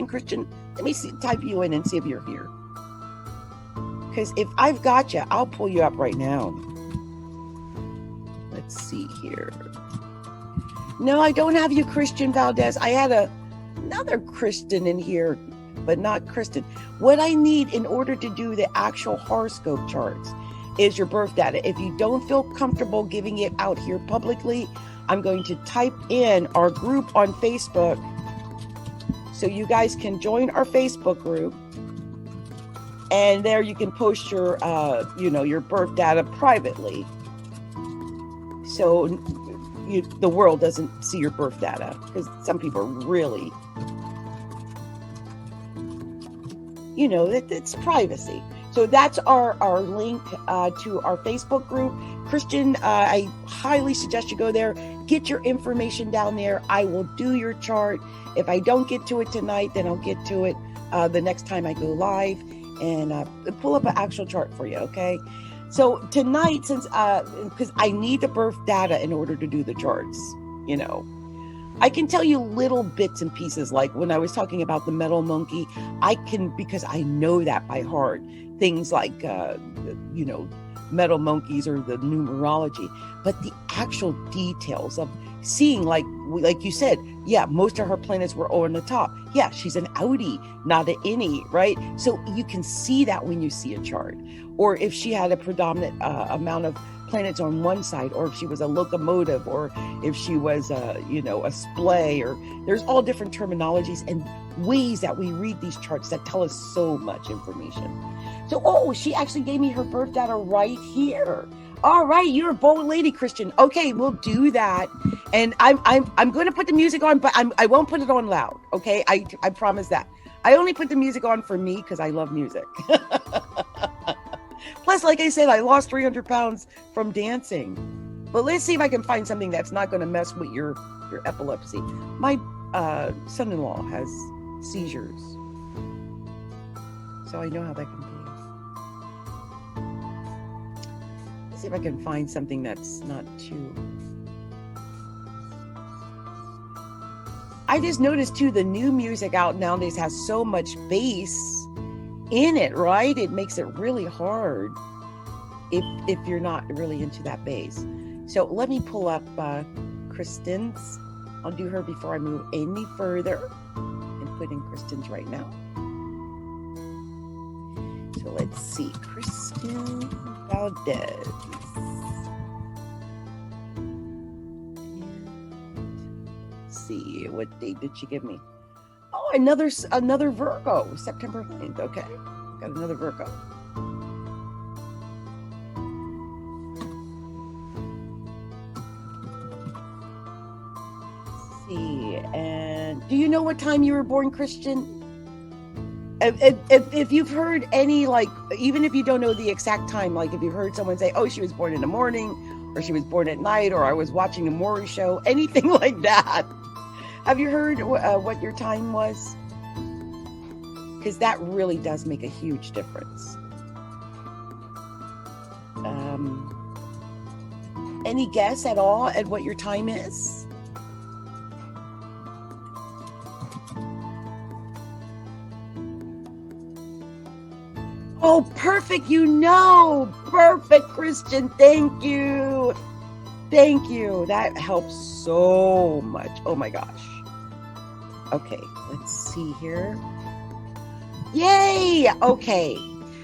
Christian, let me type you in and see if you're here. Because if I've got you, I'll pull you up right now. Let's see here. No, I don't have you, KRISTIN VALDEZ. I had another KRISTIN in here, but not KRISTIN. What I need in order to do the actual horoscope charts is your birth data. If you don't feel comfortable giving it out here publicly, I'm going to type in our group on Facebook so you guys can join our Facebook group. And there you can post your, your birth data privately. So the world doesn't see your birth data, because some people are really, it's privacy. So that's our link to our Facebook group. KRISTIN, I highly suggest you go there, get your information down there. I will do your chart. If I don't get to it tonight, then I'll get to it the next time I go live and pull up an actual chart for you, okay? So tonight, since because I need the birth data in order to do the charts, I can tell you little bits and pieces, like when I was talking about the metal monkey, because I know that by heart, things like, metal monkeys or the numerology, but the actual details of seeing, like you said, yeah, most of her planets were on the top. Yeah, she's an outie, not an innie, right? So you can see that when you see a chart, or if she had a predominant amount of planets on one side, or if she was a locomotive, or if she was a splay, or there's all different terminologies and ways that we read these charts that tell us so much information. So, she actually gave me her birth data right here. All right, you're a bold lady, KRISTIN. Okay, we'll do that. And I'm going to put the music on, but I won't put it on loud. Okay, I promise that. I only put the music on for me because I love music. Plus, like I said, I lost 300 pounds from dancing. But let's see if I can find something that's not going to mess with your epilepsy. My son-in-law has seizures, so I know how that can be. Let's see if I can find something that's not too... I just noticed too, the new music out nowadays has so much bass in it, right? It makes it really hard if you're not really into that bass. So let me pull up KRISTIN's. I'll do her before I move any further and put in KRISTIN's right now. So let's see, KRISTIN VALDEZ. Let's see, what date did she give me? Oh, another Virgo, September 9th. Okay, got another Virgo. Let's see, and do you know what time you were born, KRISTIN? If you've heard any, like, even if you don't know the exact time, like if you've heard someone say, oh, she was born in the morning, or she was born at night, or I was watching a Maury show, anything like that. Have you heard what your time was? Because that really does make a huge difference. Any guess at all at what your time is? Oh, perfect. Perfect, KRISTIN. Thank you. Thank you. That helps so much. Oh my gosh. Okay, let's see here. Yay! Okay.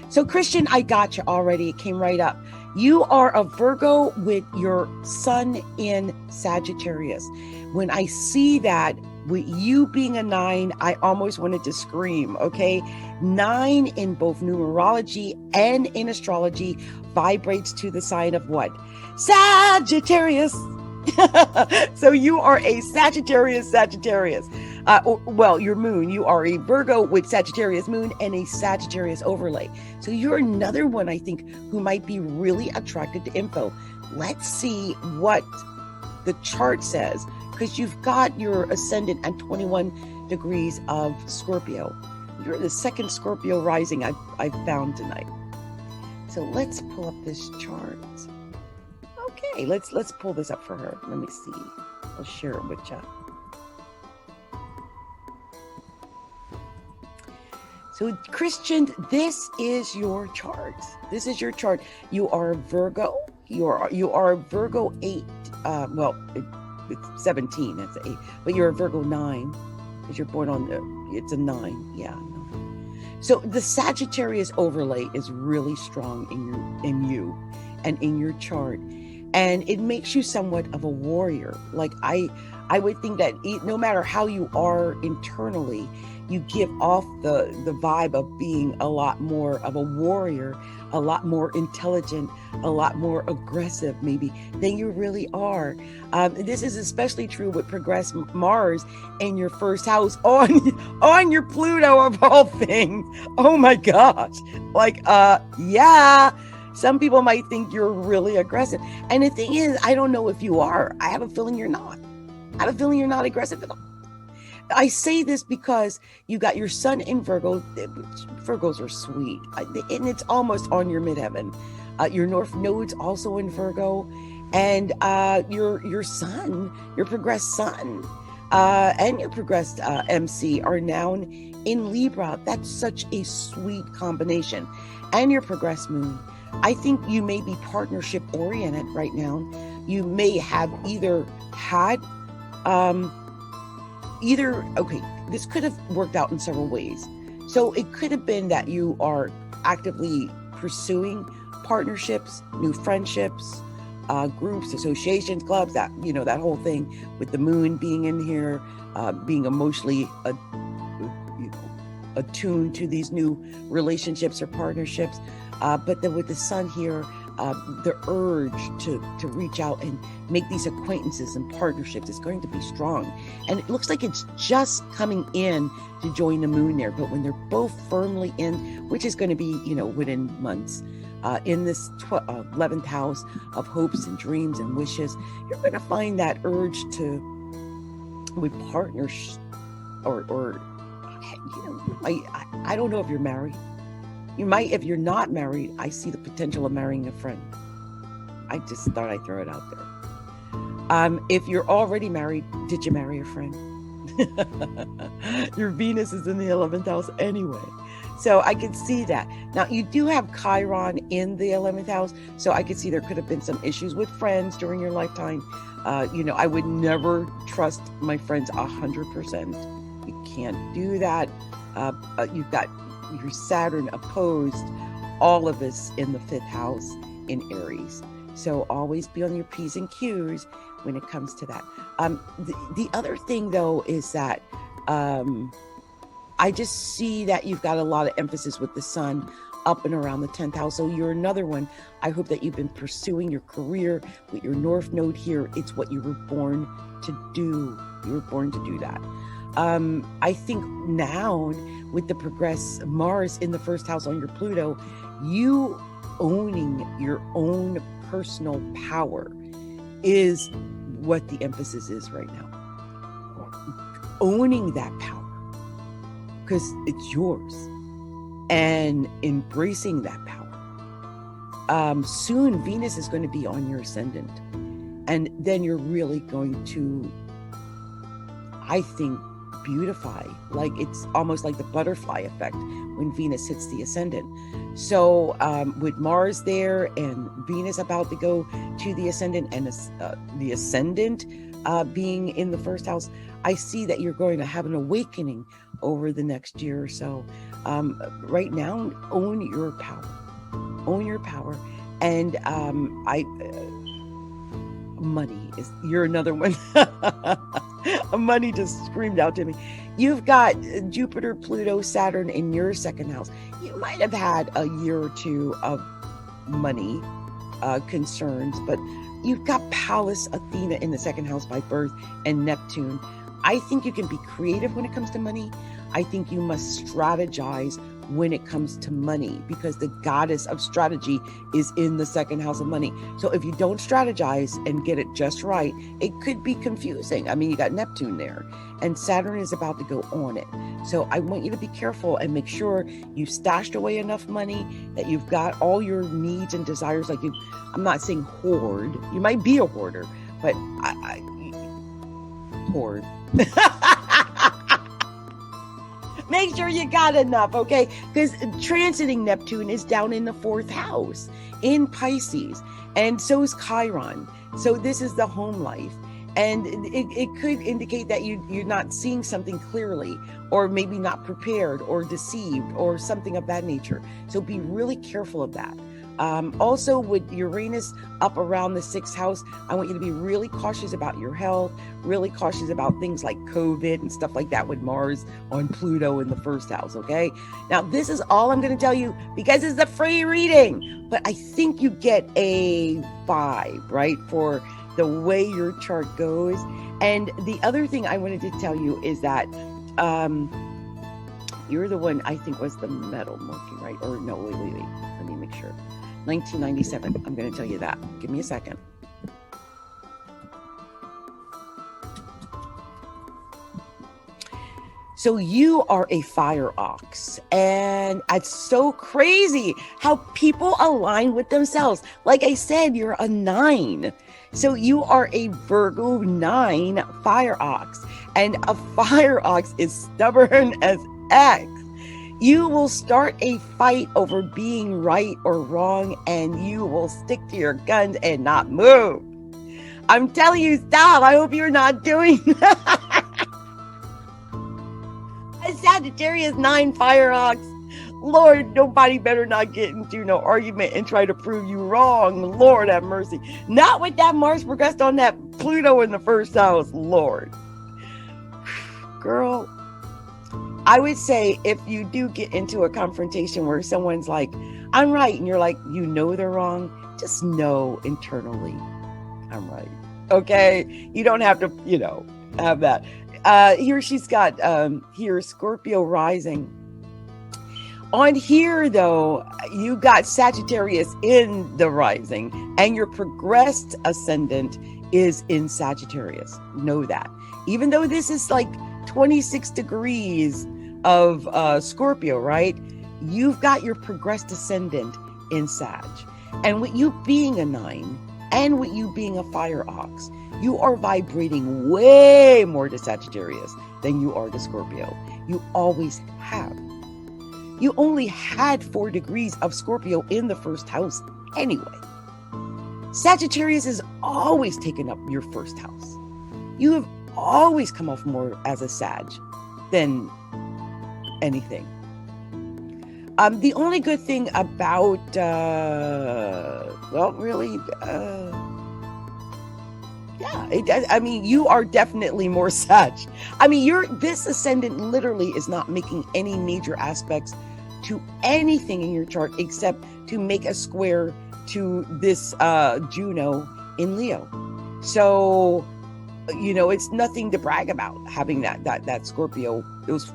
So KRISTIN, I got you already. It came right up. You are a Virgo with your sun in Sagittarius. When I see that, with you being a 9, I almost wanted to scream, okay? 9 in both numerology and in astrology vibrates to the sign of what? Sagittarius. So you are a Sagittarius. Well, your moon, you are a Virgo with Sagittarius moon and a Sagittarius overlay. So you're another one, I think, who might be really attracted to info. Let's see what the chart says. because you've got your ascendant at 21 degrees of Scorpio. You're the second Scorpio rising I've found tonight. So let's pull up this chart. Okay, let's pull this up for her. Let me see. I'll share it with you. So, Christian, this is your chart. This is your chart. You are Virgo. You are Virgo 8. It's 17. That's 8. But you're a Virgo 9, because you're born on it's a 9. Yeah. 9. So the Sagittarius overlay is really strong in you and in your chart, and it makes you somewhat of a warrior. Like I would think that no matter how you are internally, you give off the vibe of being a lot more of a warrior, a lot more intelligent, a lot more aggressive maybe than you really are. This is especially true with progress Mars in your first house on your Pluto of all things. Oh my gosh. Like, yeah, some people might think you're really aggressive. And the thing is, I don't know if you are. I have a feeling you're not. I have a feeling you're not aggressive at all. I say this because you got your sun in Virgo. Virgos are sweet, and it's almost on your midheaven. Your North Node's also in Virgo, and your sun, your progressed sun, and your progressed MC are now in Libra. That's such a sweet combination. And your progressed moon. I think you may be partnership oriented right now. You may have either had okay, this could have worked out in several ways. So it could have been that you are actively pursuing partnerships, new friendships, groups, associations, clubs, that whole thing with the moon being in here, being emotionally attuned to these new relationships or partnerships. But then with the sun here, the urge to reach out and make these acquaintances and partnerships is going to be strong. And it looks like it's just coming in to join the moon there. But when they're both firmly in, which is going to be, within months, in this 11th house of hopes and dreams and wishes, you're going to find that urge with partners or I don't know if you're married. You might, if you're not married, I see the potential of marrying a friend. I just thought I'd throw it out there. If you're already married, did you marry a friend? Your Venus is in the 11th house anyway. So I could see that. Now, you do have Chiron in the 11th house. So I could see there could have been some issues with friends during your lifetime. I would never trust my friends 100%. You can't do that. You've got your Saturn opposed all of us in the 5th house in Aries. So always be on your P's and Q's when it comes to that. The other thing though is that I just see that you've got a lot of emphasis with the sun up and around the 10th house. So you're another one. I hope that you've been pursuing your career with your North Node here. It's what you were born to do. You were born to do that. I think now with the progress Mars in the 1st house on your Pluto, you owning your own personal power is what the emphasis is right now. Owning that power because it's yours and embracing that power. Soon Venus is going to be on your ascendant, and then you're really going to, I think, beautify. Like it's almost like the butterfly effect when Venus hits the ascendant. So with Mars there and Venus about to go to the ascendant, and the ascendant being in the 1st house, I see that you're going to have an awakening over the next year or so. Right now, own your power. Own your power. And money is, you're another one. Money just screamed out to me. You've got Jupiter, Pluto, Saturn in your 2nd house. You might have had a year or two of money concerns, but you've got Pallas, Athena in the 2nd house by birth, and Neptune. I think you can be creative when it comes to money. I think you must strategize when it comes to money, because the goddess of strategy is in the second house of money. So if you don't strategize and get it just right, it could be confusing. I mean, you got Neptune there, and Saturn is about to go on it. So I want you to be careful and make sure you've stashed away enough money that you've got all your needs and desires. Like I'm not saying hoard. You might be a hoarder, but hoard. Make sure you got enough, okay? Because transiting Neptune is down in the 4th house in Pisces, and so is Chiron. So this is the home life, and it could indicate that you're not seeing something clearly, or maybe not prepared, or deceived, or something of that nature. So be really careful of that. Also, with Uranus up around the 6th house, I want you to be really cautious about your health, really cautious about things like COVID and stuff like that with Mars on Pluto in the 1st house, okay? Now, this is all I'm going to tell you because it's a free reading, but I think you get a vibe, right, for the way your chart goes. And the other thing I wanted to tell you is that you're the one I think was the metal monkey, right? Or no, wait. Let me make sure. 1997. I'm going to tell you that. Give me a second. So you are a fire ox, and it's so crazy how people align with themselves. Like I said, you're a 9. So you are a Virgo 9 fire ox, and a fire ox is stubborn as X. You will start a fight over being right or wrong, and you will stick to your guns and not move. I'm telling you, stop. I hope you're not doing that. A Sagittarius 9 fire ox. Lord, nobody better not get into no argument and try to prove you wrong. Lord have mercy. Not with that Mars progressed on that Pluto in the 1st house. Lord. Girl, I would say if you do get into a confrontation where someone's like, I'm right, and you're like, you know they're wrong, just know internally, I'm right. Okay? You don't have to, have that. Here she's got, here, Scorpio rising. On here, though, you got Sagittarius in the rising, and your progressed ascendant is in Sagittarius. Know that. Even though this is like 26 degrees of Scorpio, right? You've got your progressed ascendant in Sag. And with you being a 9 and with you being a fire ox, you are vibrating way more to Sagittarius than you are to Scorpio. You always have. You only had 4 degrees of Scorpio in the 1st house anyway. Sagittarius has always taken up your 1st house. You have always come off more as a Sag than anything. The only good thing about, you are definitely more Sag. This ascendant literally is not making any major aspects to anything in your chart except to make a square to this Juno in Leo. So, it's nothing to brag about having that Scorpio, those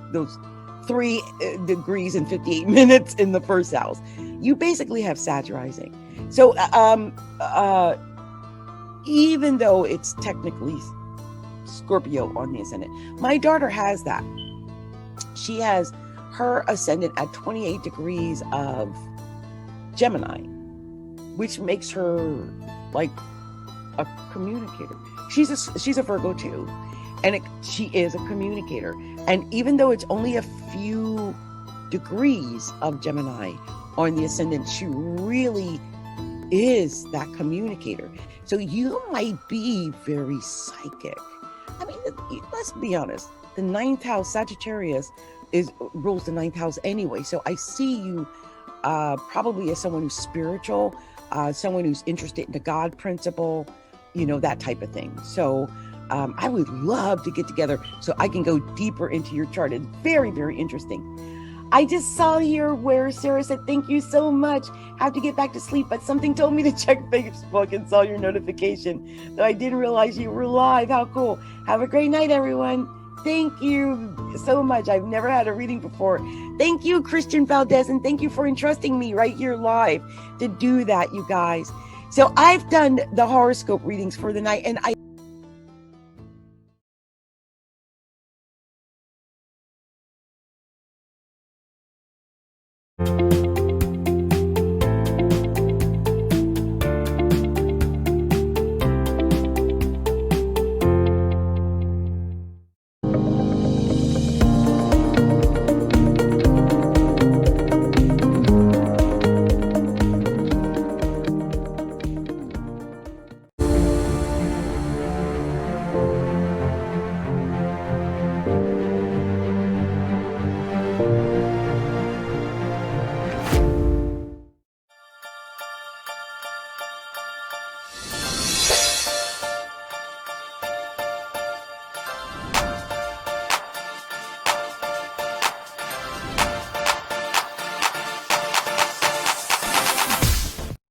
3 degrees and 58 minutes in the 1st house. You basically have Sag rising. So, even though it's technically Scorpio on the ascendant, my daughter has that. She has her ascendant at 28 degrees of Gemini, which makes her like a communicator. She's a Virgo too, and she is a communicator. And even though it's only a few degrees of Gemini on the ascendant, she really is that communicator. So you might be very psychic. Let's be honest. The 9th house, Sagittarius, rules the 9th house anyway. So I see you probably as someone who's spiritual, someone who's interested in the God principle, that type of thing. So I would love to get together so I can go deeper into your chart. It's very, very interesting. I just saw here where Sarah said, thank you so much. Have to get back to sleep, but something told me to check Facebook and saw your notification. So I didn't realize you were live. How cool. Have a great night, everyone. Thank you so much. I've never had a reading before. Thank you, KRISTIN Valdez, and thank you for entrusting me right here live to do that, you guys. So I've done the horoscope readings for the night, and I